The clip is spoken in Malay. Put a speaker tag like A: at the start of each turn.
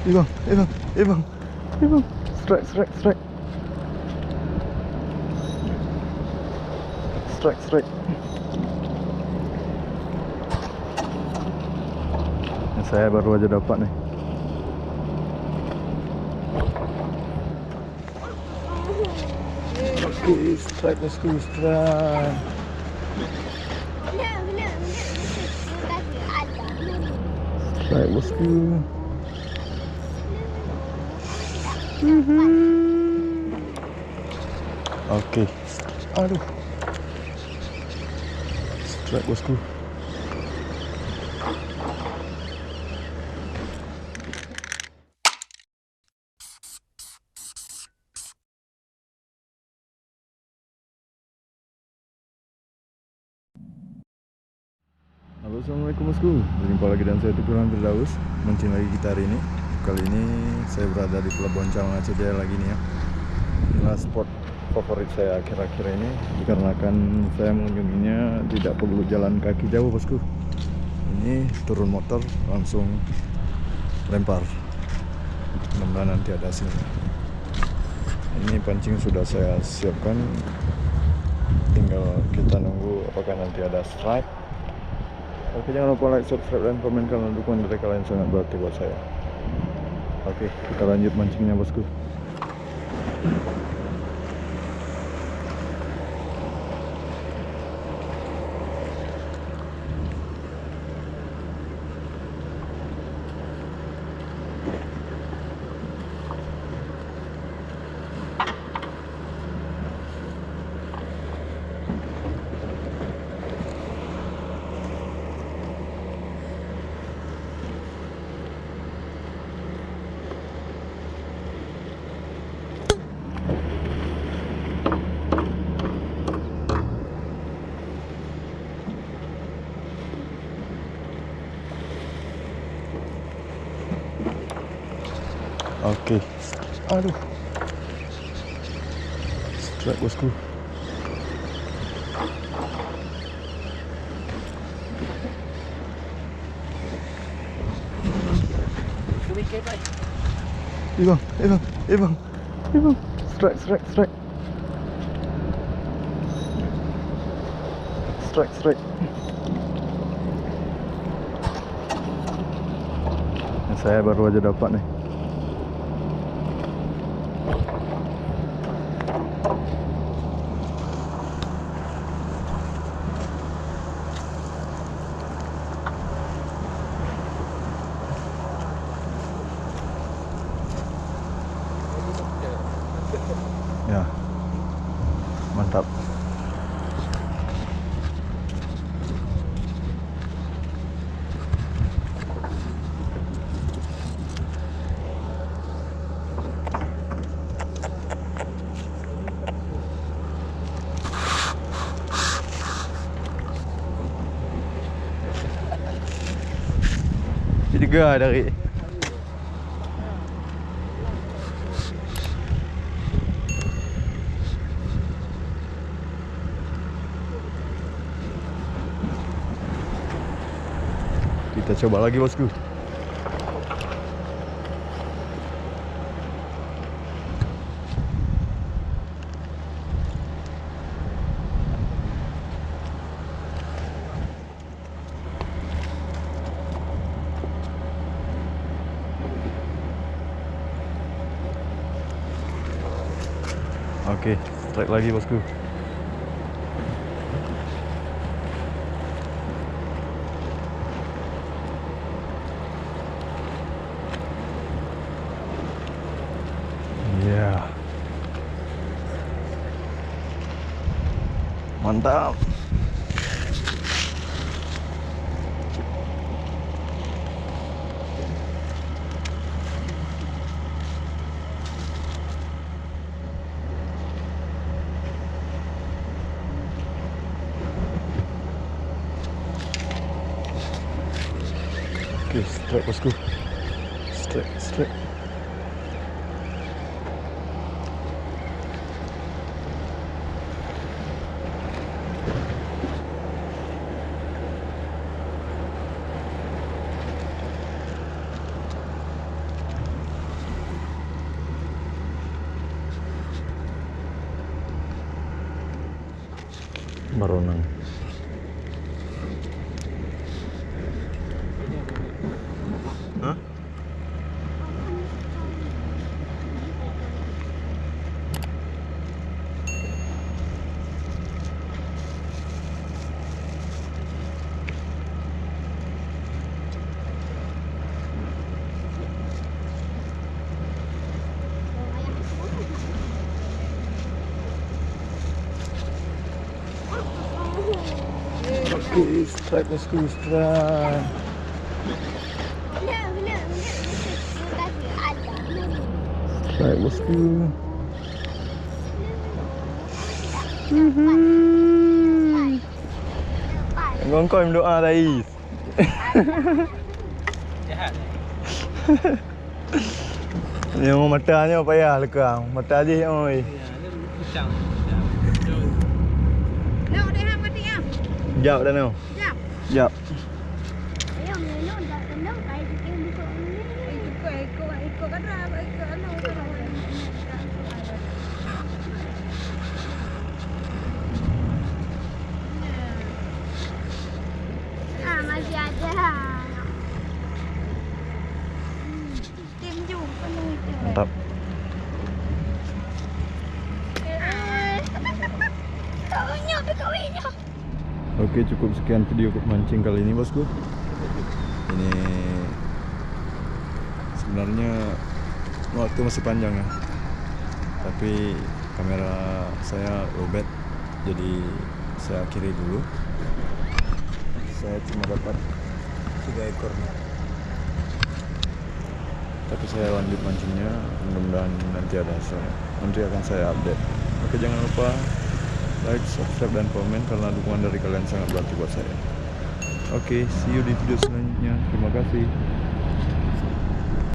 A: bang, bang, bang, bang. Strike, strike, strike. Strike, strike. Saya baru aja dapat nih. Oke, strike bosku, strike. Strike bosku. Oke. Aduh. Strike bosku. Halo, assalamualaikum bosku. Berjumpa lagi dengan saya Tukulan Firdaus, mancing lagi kita hari ini. Kali ini saya berada di Pelabuhan Cawang Aceh Jaya lagi nih ya. Inilah spot favorit saya akhir-akhir ini, dikarenakan saya mengunjunginya tidak perlu jalan kaki jauh bosku. Ini turun motor langsung lempar. Mudah-mudahan nanti ada hasil. Ini pancing sudah saya siapkan, tinggal kita nunggu apakah nanti ada strike. Oke, jangan lupa like, subscribe, dan komen karena dukungan dari kalian sangat berarti buat saya. Oke, kita lanjut mancingnya bosku. Oke, aduh, strike bosku. Bang, bang, bang, bang, strike, strike, strike, strike, strike. Saya baru aja dapat nih. Ya, mantap. Juga dari kita coba lagi bosku. Oke, strike lagi bosku. Ya, mantap. Oke, strike bosku. Strike, strike. Baronang. Hah? Oke, strike bosku, strike. Strike bosku. Ngongkoi berdoa Rais. Yang matanya payah lekang. Mata je oi. Jap dah no. Jap.
B: Masih ada. Tim juga nih.
A: Mantap.
B: Kawinnya.
A: Oke, cukup sekian video mancing kali ini bosku. Ini sebenarnya waktu masih panjang ya, tapi kamera saya lowbat, jadi saya akhiri dulu. Saya cuma dapat 3 ekor nih, tapi saya lanjut mancingnya. Mudah-mudahan nanti ada hasilnya, nanti akan saya update. Oke, jangan lupa like, subscribe, dan komen karena dukungan dari kalian sangat berarti buat saya. Oke, see you di video selanjutnya. Terima kasih.